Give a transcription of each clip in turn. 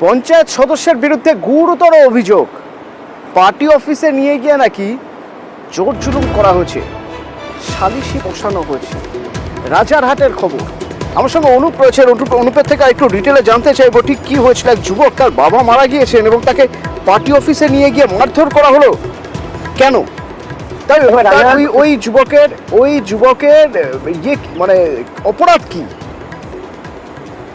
পঞ্চায়েত সদস্যের বিরুদ্ধে গুরুতর অভিযোগ, পার্টি অফিসে নিয়ে গিয়ে নাকি জোর জুলুম করা হয়েছে, সালিশি বসানো হয়েছে। রাজারহাটের খবর, আমার সঙ্গে অনুপ রয়েছে। অনুপের থেকে একটু ডিটেলে জানতে চাইবো ঠিক কি হয়েছিল। এক যুবক, তার বাবা মারা গিয়েছেন এবং তাকে পার্টি অফিসে নিয়ে গিয়ে মারধর করা হলো, কেন? তাই ওই যুবকের ইয়ে মানে অপরাধ কি?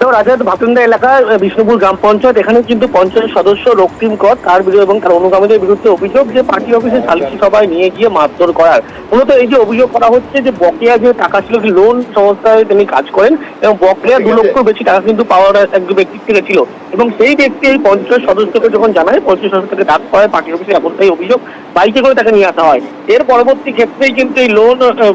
রাজারহাট ভাতুন্ডা এলাকার বিষ্ণুপুর গ্রাম পঞ্চায়েত, এখানে কিন্তু পঞ্চায়েত সদস্য রক্তিম কর তার বিরুদ্ধে এবং তার অনুগামীদের বিরুদ্ধে অভিযোগ যে পার্টি অফিসে সালিশি সভায় নিয়ে গিয়ে মারধর করার। মূলত এই যে অভিযোগ করা হচ্ছে যে বকেয়া যে টাকা ছিল, লোন সংস্থায় তিনি কাজ করেন এবং বকেয়া 2 লক্ষ বেশি টাকা কিন্তু পাওয়ার এক ব্যক্তির থেকে ছিল এবং সেই ব্যক্তি এই পঞ্চায়েত সদস্যকে যখন জানায়, পঞ্চায়েত সদস্যকে ডাক করা হয় পার্টি অফিসে, এমনটাই অভিযোগ। বাইকে করে তাকে নিয়ে আসা হয়। এর পরবর্তী ক্ষেত্রেই কিন্তু এই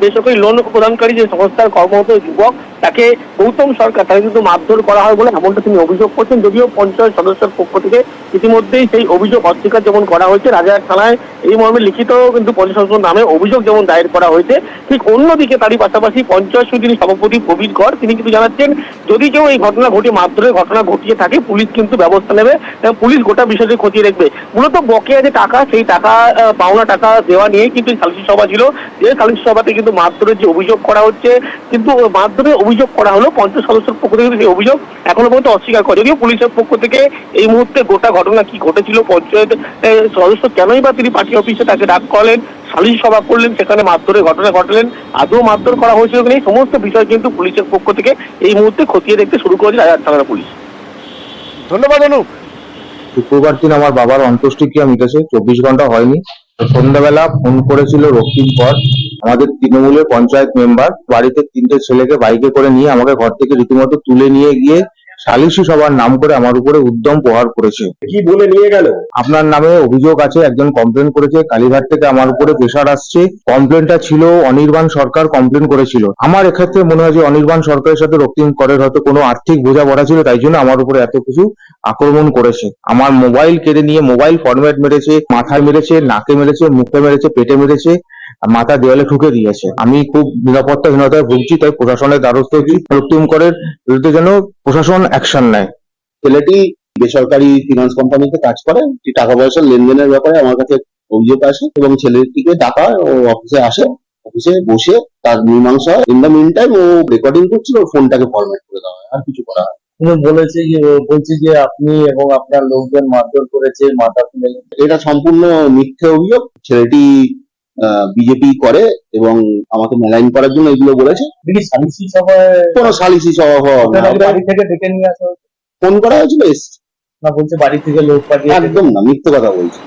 বেসরকারি লোন প্রদানকারী যে সংস্থার কর্মরত যুবক, তাকে গৌতম সরকার, তাকে কিন্তু মারধর করা হয় বলে এমনটা তিনি অভিযোগ করছেন। যদিও পঞ্চায়েত সদস্যের পক্ষ থেকে ইতিমধ্যেই সেই অভিযোগ অস্বীকার যেমন করা হয়েছে, রাজারহাট থানায় এই মর্মে লিখিত কিন্তু পঞ্চায়েত সদস্য নামে অভিযোগ যেমন দায়ের করা হয়েছে, ঠিক অন্যদিকে তারই পাশাপাশি পঞ্চায়েত সমিতির সভাপতি প্রবীর কর তিনি কিন্তু জানাচ্ছেন যদি কেউ এই ঘটনা ঘটিয়ে মারধরের ঘটনা ঘটিয়ে থাকে, পুলিশ কিন্তু ব্যবস্থা নেবে এবং পুলিশ গোটা বিষয়টি খতিয়ে দেখবে। মূলত বকেয়া যে টাকা, সেই টাকা পাওনা টাকা দেওয়া নিয়ে কিন্তু সালিশি সভা ছিল, যে সালিশি সভাতে কিন্তু মারধরের যে অভিযোগ করা হচ্ছে, কিন্তু মারধরের অভিযোগ করা হলো পঞ্চায়েত সদস্যের পক্ষ থেকে সেই অভিযোগ এখনো পর্যন্ত অস্বীকার করে। যদিও পুলিশের পক্ষ থেকে এই মুহূর্তে গোটা ঘটনা কি ঘটেছিল, পঞ্চায়েত সদস্য কেনই বা তিনি পার্টি অফিসে তাকে ডাক করলেন, সালিশি সভা করলেন, সেখানে মারধরের ঘটনা ঘটালেন, আদৌ মারধর করা হয়েছিল কিনা, এই সমস্ত বিষয় কিন্তু পুলিশের পক্ষ থেকে এই মুহূর্তে খতিয়ে দেখতে শুরু করেছে রাজারহাট থানার পুলিশ। ধন্যবাদ অনুপ। শুক্রবার দিন আমার বাবার অন্ত্যেষ্টিক্রিয়া মিটেছে, 24 ঘন্টা হয়নি। সন্ধ্যাবেলা ফোন করেছিল রক্তিম কর, আমাদের তৃণমূলের পঞ্চায়েত মেম্বার, বাড়িতে 3টে ছেলেকে বাইকে করে নিয়ে আমাকে ঘর থেকে রীতিমতো তুলে নিয়ে গিয়ে সালিশি সভার নাম করে আমার উপরে উদ্যম প্রহার করেছে। কি বলে নিয়ে গেল? আপনার নামে অভিযোগ আছে, একজন কমপ্লেন করেছে, কালীঘাট থেকে আমার উপরে প্রেশার আসছে। কমপ্লেনটা ছিল অনির্বাণ সরকার কমপ্লেন করেছিল। আমার এক্ষেত্রে মনে হয় যে অনির্বাণ সরকারের সাথে রক্তিম করের হয়তো কোনো আর্থিক বোঝাপড়া ছিল, তাই জন্য আমার উপরে এত কিছু আক্রমণ করেছে। আমার মোবাইল কেড়ে নিয়ে মোবাইল ফরম্যাট মেরেছে, মাথায় মেরেছে, নাকে মেরেছে, মুখে মেরেছে, পেটে মেরেছে, মাথা দেওয়ালে ঠুকে দিয়েছে। আমি খুব নিরাপত্তাহীনতায় ভুগছি, তাই প্রশাসনের দ্বারস্থ হচ্ছি, রক্তিম করের বিরুদ্ধে যেন প্রশাসন অ্যাকশন নেয়। ছেলেটি বেসরকারি ফিনান্স কোম্পানিতে কাজ করে, টাকা পয়সার লেনদেনের ব্যাপারে আমার কাছে অভিযোগ আসে এবং ছেলেটিকে ডাকা ও অফিসে আসে, অফিসে বসে তার মীমাংসা হয়। ইন দ্য মিন টাইম ও রেকর্ডিং করছিল, ওর ফোনটাকে ফরম্যাট করে দেওয়া হয়, আর কিছু করা হয়। বলছে যে আপনি এবং আপনার লোকজন মারধর করেছে, মাথা তুলে। এটা সম্পূর্ণ মিথ্যে অভিযোগ। ছেলেটি বিজেপি করে এবং আমাকে মেলাইন করার জন্য এগুলো বলেছে। সালিশি সভায় কোনো সালিশি সভা বাড়ি থেকে ডেকে নিয়ে আসা হয়েছে, ফোন করা হয়েছিল, এসছে। না বলছে বাড়ি থেকে লোক পাঠিয়ে। একদম না, মিথ্যে কথা বলছে।